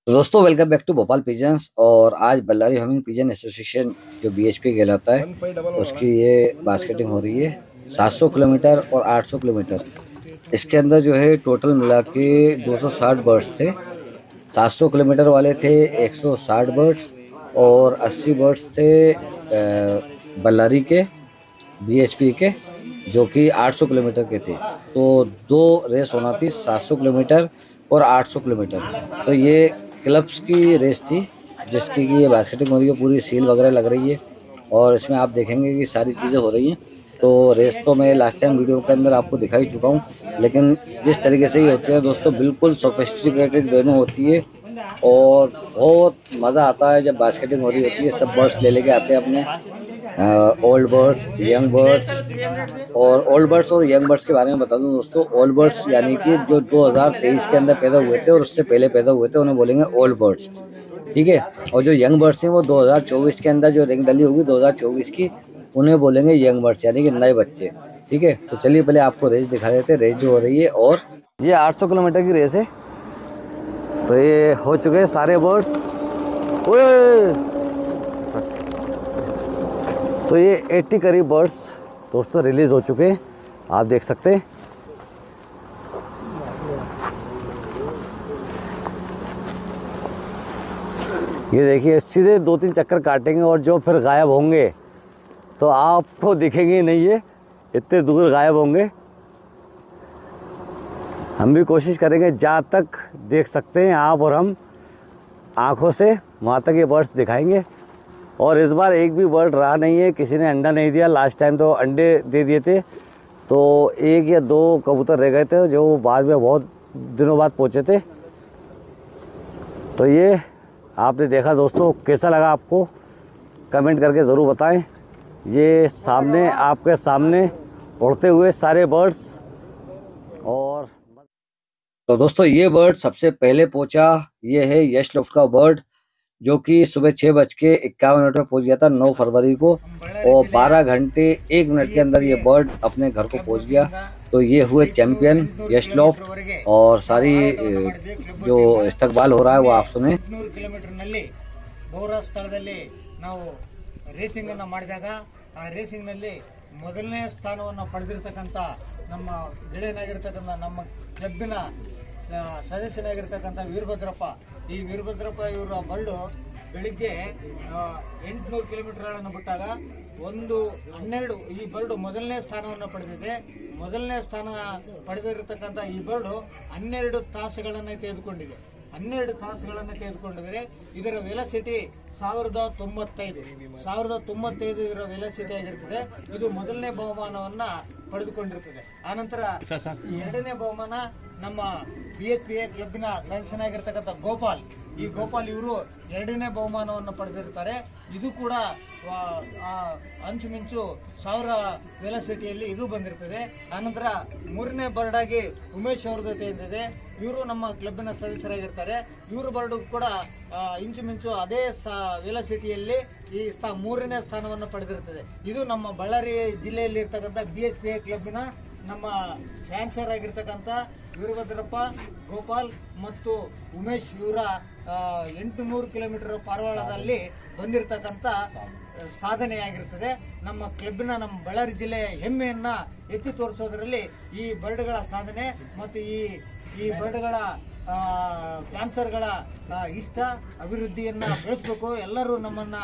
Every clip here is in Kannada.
तो दोस्तों welcome back to Bhopal pigeons. और आज बल्लारी हमिंग पिजन एसोसिएशन जो बीएचपी कहलाता है उसकी ये बास्केटिंग हो रही है 700 किलोमीटर और 800 किलोमीटर। इसके अंदर जो है टोटल मिला के 260 बर्ड्स थे। 700 किलोमीटर वाले थे 160 बर्ड्स और 80 बर्ड्स थे बल्लारी के बीएचपी के, जो कि 800 किलोमीटर के थे। तो दो रेस होना थी, 700 किलोमीटर और 800 किलोमीटर। तो ये क्लब्स की रेस थी जिसकी कि ये बास्केटिंग हो रही है, पूरी सील वगैरह लग रही है और इसमें आप देखेंगे कि सारी चीज़ें हो रही हैं। तो रेस तो मैं लास्ट टाइम वीडियो के अंदर आपको दिखा ही चुका हूँ, लेकिन जिस तरीके से ये होती है दोस्तों बिल्कुल सोफिस्टिकेटेड वे में होती है और बहुत मज़ा आता है जब बास्केटिंग हो रही होती है। सब बर्ड्स ले लेके आते हैं अपने ओल्ड बर्ड्स, यंग बर्ड्स। और ओल्ड बर्ड्स और यंग बर्ड्स के बारे में बता दूं दोस्तों, ओल्ड बर्ड्स यानी कि जो 2023 के अंदर पैदा हुए थे और उससे पहले पैदा हुए थे उन्हें बोलेंगे ओल्ड बर्ड्स, ठीक है। और जो यंग बर्ड्स हैं वो 2024 के अंदर जो रिंग डली होगी 2024 की, उन्हें बोलेंगे यंग बर्ड्स यानी कि नए बच्चे, ठीक है। तो चलिए पहले आपको रेस दिखा देते हैं, रेस जो हो रही है। और ये 800 किलोमीटर की रेस है। तो ये हो चुके हैं सारे बर्ड्स। तो ये 80 करीब बर्ड्स दोस्तों रिलीज़ हो चुके हैं, आप देख सकते हैं। ये देखिए सीधे 2-3 चक्कर काटेंगे और जो फिर गायब होंगे तो आपको दिखेंगे नहीं, ये इतने दूर गायब होंगे। हम भी कोशिश करेंगे जहाँ तक देख सकते हैं आप और हम आँखों से, वहाँ तक ये बर्ड्स दिखाएंगे। और इस बार एक भी बर्ड रहा नहीं है, किसी ने अंडा नहीं दिया। लास्ट टाइम तो अंडे दे दिए थे, तो 1 या 2 कबूतर रह गए थे जो बाद में बहुत दिनों बाद पहुँचे थे। तो ये आपने देखा दोस्तों, कैसा लगा आपको कमेंट करके ज़रूर बताएं। ये सामने आपके सामने उड़ते हुए सारे बर्ड्स। और तो दोस्तों ये बर्ड सबसे पहले पहुंचा, ये है यश लोफ्ट का बर्ड, जो कि सुबह 6:51 पर पहुंच गया था 9 फरवरी को। और 12 घंटे 1 मिनट के अंदर ये बर्ड अपने घर को पहुंच गया। तो ये हुए चैंपियन यश लोफ्ट। और सारी जो इस्तकबाल हो रहा है वो आप सुने। 800 ಕಿಲೋಮೀಟರ್ನಲ್ಲಿ ಬಹುರಾ ಸ್ಥಳದಲ್ಲಿ ನಾವು ರೇಸಿಂಗ್ ಅನ್ನು ಮಾಡಿದಾಗ ಆ ರೇಸಿಂಗ್ ನಲ್ಲಿ ಮೊದಲನೇ ಸ್ಥಾನವನ್ನು ಪಡೆದಿರತಕ್ಕಂತ ನಮ್ಮ ಗೆಳೆಯನಾಗಿರತಕ್ಕಂತ ನಮ್ಮ ಕ್ಲಬ್ಬಿನ ಸದಸ್ಯನಾಗಿರತಕ್ಕಂತ ವೀರಭದ್ರಪ್ಪ, ಈ ವೀರಭದ್ರಪ್ಪ ಇವರ ಬರ್ಡು ಬೆಳಿಗ್ಗೆ 800 ಕಿಲೋಮೀಟರ್ಗಳನ್ನು ಬಿಟ್ಟಾಗ 12 ಈ ಬರ್ಡು ಮೊದಲನೇ ಸ್ಥಾನವನ್ನು ಪಡೆದಿದೆ. ಮೊದಲನೇ ಸ್ಥಾನ ಪಡೆದಿರತಕ್ಕಂತ ಈ ಬರ್ಡು 12 ತಾಸುಗಳನ್ನು ತೆಗೆದುಕೊಂಡಿದೆ. 12 ತಾಸುಗಳನ್ನು ತೆಗೆದುಕೊಂಡಿದ್ರೆ ಇದರ ವೆಲಾಸಿಟಿ 1095 ಇದರ ವೆಲಾಸಿಟಿ ಆಗಿರ್ತದೆ. ಇದು ಮೊದಲನೇ ಬಹುಮಾನವನ್ನ ಪಡೆದುಕೊಂಡಿರ್ತದೆ. ಆನಂತರ ಎರಡನೇ ಬಹುಮಾನ ನಮ್ಮ BHPA ಕ್ಲಬ್ಬಿನ ಸದಸ್ಯನಾಗಿರ್ತಕ್ಕಂಥ ಗೋಪಾಲ್, ಈ ಗೋಪಾಲ್ ಇವರು ಎರಡನೇ ಬಹುಮಾನವನ್ನು ಪಡೆದಿರ್ತಾರೆ. ಇದು ಕೂಡ ಅಂಚುಮಿಂಚು 1000 ವೆಲಾಸಿಟಿಯಲ್ಲಿ ಇದು ಬಂದಿರ್ತದೆ. ಆನಂತರ ಮೂರನೇ ಬರ್ಡ್ ಆಗಿ ಉಮೇಶ್ ಅವ್ರ ಜೊತೆ ಇದೆ. ಇವರು ನಮ್ಮ ಕ್ಲಬ್ಬಿನ ಸದಸ್ಯರಾಗಿರ್ತಾರೆ. ಇವರು ಬರ್ಡು ಕೂಡ ಇಂಚುಮಿಂಚು ಅದೇ ವೆಲಾಸಿಟಿಯಲ್ಲಿ ಈ ಮೂರನೇ ಸ್ಥಾನವನ್ನು ಪಡೆದಿರುತ್ತದೆ. ಇದು ನಮ್ಮ ಬಳ್ಳಾರಿ ಜಿಲ್ಲೆಯಲ್ಲಿ ಇರ್ತಕ್ಕಂಥ BHPA ಕ್ಲಬ್ಬಿನ ನಮ್ಮ ಫ್ಯಾನ್ಸರ್ ಆಗಿರ್ತಕ್ಕಂಥ ವೀರಭದ್ರಪ್ಪ, ಗೋಪಾಲ್ ಮತ್ತು ಉಮೇಶ್ ಇವರ 800 ಕಿಲೋಮೀಟರ್ ಪಾರವಾಳದಲ್ಲಿ ಬಂದಿರತಕ್ಕಂಥ ಸಾಧನೆಯಾಗಿರ್ತದೆ. ನಮ್ಮ ಕ್ಲಬ್ಬಿನ, ನಮ್ಮ ಬಳ್ಳಾರಿ ಜಿಲ್ಲೆಯ ಹೆಮ್ಮೆಯನ್ನ ಎತ್ತಿ ತೋರಿಸೋದ್ರಲ್ಲಿ ಈ ಬರ್ಡ್ಗಳ ಸಾಧನೆ ಮತ್ತು ಈ ಬರ್ಡ್ಗಳ ಕ್ಯಾನ್ಸರ್ಗಳ ಇಷ್ಟ ಅಭಿವೃದ್ಧಿಯನ್ನ ಬೆಳೆಸಬೇಕು, ಎಲ್ಲರೂ ನಮ್ಮನ್ನ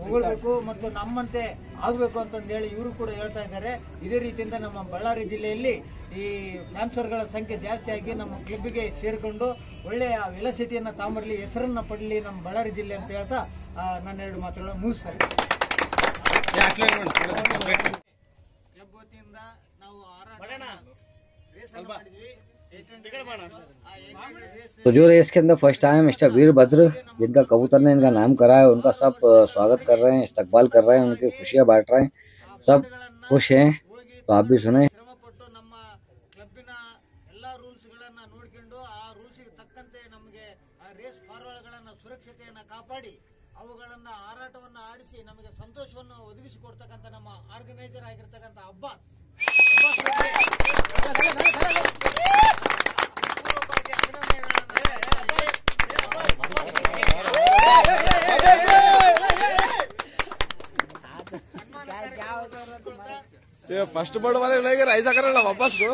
ಹೊಗಳ್ಬೇಕು ಮತ್ತು ನಮ್ಮಂತೆ ಆಗಬೇಕು ಅಂತಂದೇಳಿ ಇವರು ಕೂಡ ಹೇಳ್ತಾ ಇದ್ದಾರೆ. ಇದೇ ರೀತಿಯಿಂದ ನಮ್ಮ ಬಳ್ಳಾರಿ ಜಿಲ್ಲೆಯಲ್ಲಿ ಈ ಕ್ಯಾನ್ಸರ್ಗಳ ಸಂಖ್ಯೆ ಜಾಸ್ತಿ ಆಗಿ ನಮ್ಮ ಕ್ಲಬ್ಬಿಗೆ ಸೇರಿಕೊಂಡು ಒಳ್ಳೆಯ ವೆಲಾಸಿಟಿಯನ್ನ ತಾಂಬರಲಿ, ಹೆಸರನ್ನ ಪಡಲಿ ನಮ್ಮ ಬಳ್ಳಾರಿ ಜಿಲ್ಲೆ ಅಂತ ಹೇಳ್ತಾ ನನ್ನ 2 ಮಾತುಗಳನ್ನು ಮುಗಿಸ್ತಾ ಇದ್ದೀನಿ. ಕ್ಲಬ್ ವತಿಯಿಂದ ನಾವು ರೇಸ್ ಮಾಡಿದ್ವಿ. तो जो रेस के अंदर फर्स्ट टाइम मिस्टर वीरभद्र, जिनका कबूतर ने इनका नाम करा है, उनका सब स्वागत कर रहे हैं, इस्तकबाल कर रहे हैं, उनकी खुशियां बांट रहे हैं, सब खुश हैं। तो आप भी सुने। ಶ್ರಮಪಟ್ಟು ನಮ್ಮ ಕ್ಲಬ್ಬಿನ ಎಲ್ಲ ರೂಲ್ಸ್ಗಳನ್ನ ನೋಡಿಕೊಂಡು ಆ ರೂಲ್ಸ್ಗೆ ತಕ್ಕಂತೆ ನಮಗೆ ಆ ರೇಸ್ ಫಾರ್ವರ್ಡ್ಗಳನ್ನ ಸುರಕ್ಷತೆಯನ್ನು ಕಾಪಾಡಿ ಅವುಗಳನ್ನ ಹಾರಾಟವನ್ನು ಆಡಿಸಿ ನಮಗೆ ಸಂತೋಷವನ್ನು ಒದಗಿಸಿಕೊಡ್ತಕ್ಕಂಥ ನಮ್ಮ ಆರ್ಗನೈಸರ್ ಆಗಿರ್ತಕ್ಕಂಥ ಅಬ್ಬಾಸ್ ಅಭಿನಂದನೆಗಳನ್ನು फस्ट बोर्ड वाले लेके ऐसा करना वापस को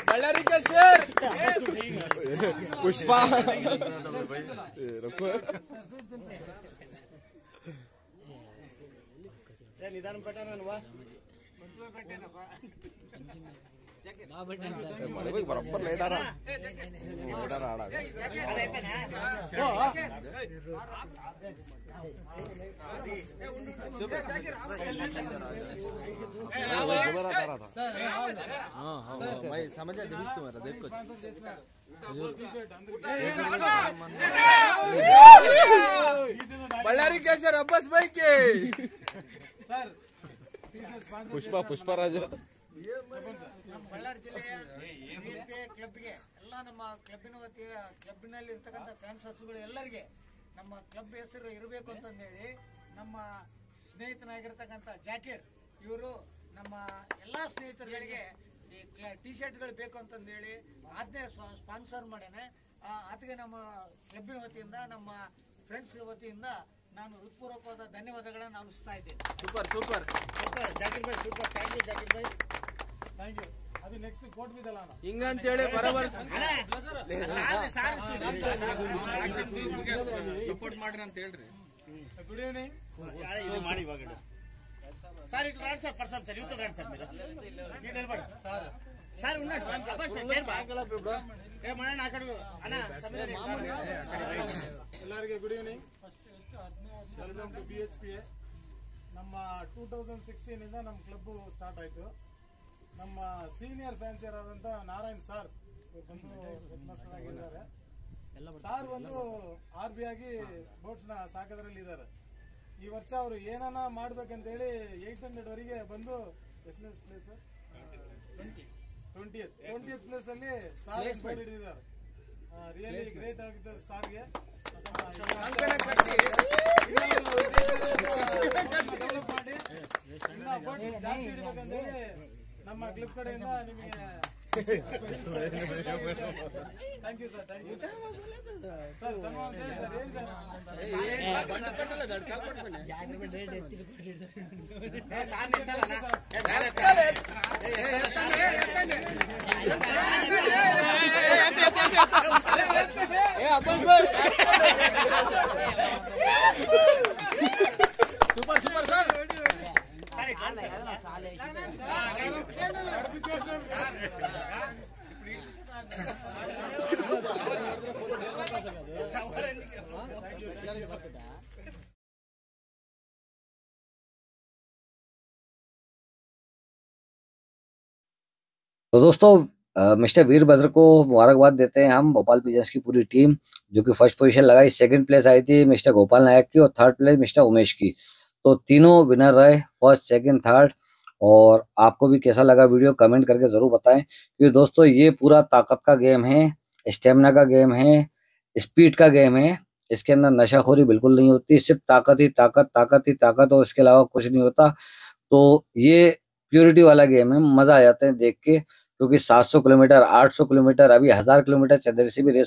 बल्लारी का शेर पुष्पा रुको निदान पटाना बराबर लेट आ रहा समझ देखो बल्लारी का सर अब्बास भाई के पुष्पा पुष्पा राजा ಬಳ್ಳಾರಿ ಜಿಲ್ಲೆಯ BSP ಕ್ಲಬ್ಗೆ ಎಲ್ಲ ನಮ್ಮ ಕ್ಲಬ್ಬಿನ ವತಿಯ ಕ್ಲಬ್ಬಿನಲ್ಲಿ ಇರ್ತಕ್ಕಂಥ ಫ್ಯಾನ್ಸ್ ಹಸುಗಳು ಎಲ್ಲರಿಗೆ ನಮ್ಮ ಕ್ಲಬ್ ಹೆಸರು ಇರಬೇಕು ಅಂತಂದೇಳಿ ನಮ್ಮ ಸ್ನೇಹಿತನಾಗಿರ್ತಕ್ಕಂಥ ಜಾಕೀರ್ ಇವರು ನಮ್ಮ ಎಲ್ಲ ಸ್ನೇಹಿತರುಗಳಿಗೆ ಈ ಟಿ ಶರ್ಟ್ಗಳು ಬೇಕು ಅಂತಂದೇಳಿ ಆಜ್ಞೆ ಸ್ಪಾನ್ಸರ್ ಮಾಡ್ಯಾನೆ. ಆತಗೆ ನಮ್ಮ ಕ್ಲಬ್ಬಿನ ವತಿಯಿಂದ ನಮ್ಮ ಫ್ರೆಂಡ್ಸ್ ವತಿಯಿಂದ ನಾನು ಹೃತ್ಪೂರ್ವಕವಾದ ಧನ್ಯವಾದಗಳನ್ನು ಅರ್ಪಿಸ್ತಾ ಇದ್ದೇನೆ. Super super super Zakir bhai, super. Thank you Zakir bhai, thank you. ಅದು ನೆಕ್ಸ್ಟ್ ಕೋಟ್ ಬಿದಲ್ಲ ಹಿಂಗ ಅಂತ ಹೇಳಿ ಬರಬರ್ ಸಪೋರ್ಟ್ ಮಾಡ್ರಿ ಅಂತ ಹೇಳ್ರಿ. ಗುಡ್ ಈವ್ನಿಂಗ್ ಮಾಡಿ ಇವಾಗ sir it rod sir person sir ಇವತ್ತು ರಾಡ್ ಸರ್ ನೀವು ಹೇಳ್ಬೇಡಿ ಸರ್ ಸರ್ ಉನ್ನ ಬಸ್ ಏ ಮಾಡೋಣ ಆ ಕಡೆ ಅಣ್ಣ ಸಮೀರ ಎಲ್ಲರಿಗೆ good evening. Welcome to BHPA. ನಮ್ಮ 2016 ಇಂದ ನಮ್ಮ ಕ್ಲಬ್ ಸ್ಟಾರ್ಟ್ ಆಯಿತು. ನಮ್ಮ ಸೀನಿಯರ್ ಫ್ಯಾನ್ಸ್ ಯಾರಾದಂಥ ನಾರಾಯಣ್ ಸರ್ ಬಂದು ಹೆಡ್ ಮಾಸ್ಟರ್ ಆಗಿದ್ದಾರೆ. ಸಾರ್ ಒಂದು RB ಆಗಿ ಬೋಟ್ಸ್ನ ಸಾಕೋದ್ರಲ್ಲಿ ಇದ್ದಾರೆ. ಈ ವರ್ಷ ಅವರು ಏನನ್ನ ಮಾಡ್ಬೇಕಂತೇಳಿ 800 ವರೆಗೆ ಬಂದು ಎಷ್ಟನೇ ಪ್ಲೇಸ್ 20th ಪ್ಲೇಸ್ ಅಲ್ಲಿ ಸಾರ್ ಇನ್ವೈಟ್ ಹಿಡಿದಿದ್ದಾರೆ. ರಿಯಲಿ ಗ್ರೇಟ್ ಆಗಿದೆ ಸಾರ್ಗೆ. ಡೆವಲಪ್ ಮಾಡಿ ಇನ್ನ ಬೋಟ್ ಜಾಸ್ತಿ ಹಿಡಿಬೇಕಂತೇಳಿ ನಮ್ಮ ಕ್ಲಿಪ್ ಕಡೆಯಿಂದ ನಿಮಗೆ thank you sir. Thank you sir. Super super sir तो दोस्तों मिस्टर वीरभद्र को मुबारकबाद देते हैं हम, भोपाल पिजन्स की पूरी टीम जो कि फर्स्ट पोजीशन लगाई। सेकंड प्लेस आई थी मिस्टर गोपाल नायक की और थर्ड प्लेस मिस्टर उमेश की। तो तीनों विनर रहे, फर्स्ट सेकंड थर्ड। और आपको भी कैसा लगा वीडियो कमेंट करके जरूर बताएं, क्योंकि दोस्तों ये पूरा ताकत का गेम है, स्टेमिना का गेम है, स्पीड का गेम है। इसके अंदर नशाखोरी बिल्कुल नहीं होती, सिर्फ ताकत ही ताकत, ताकत ही ताकत, और इसके अलावा कुछ नहीं होता। तो ये प्योरिटी वाला गेम है, मजा आ जाता है देख के, क्योंकि 700 किलोमीटर, 800 किलोमीटर, अभी 1000 किलोमीटर चंदेरी से भी रेस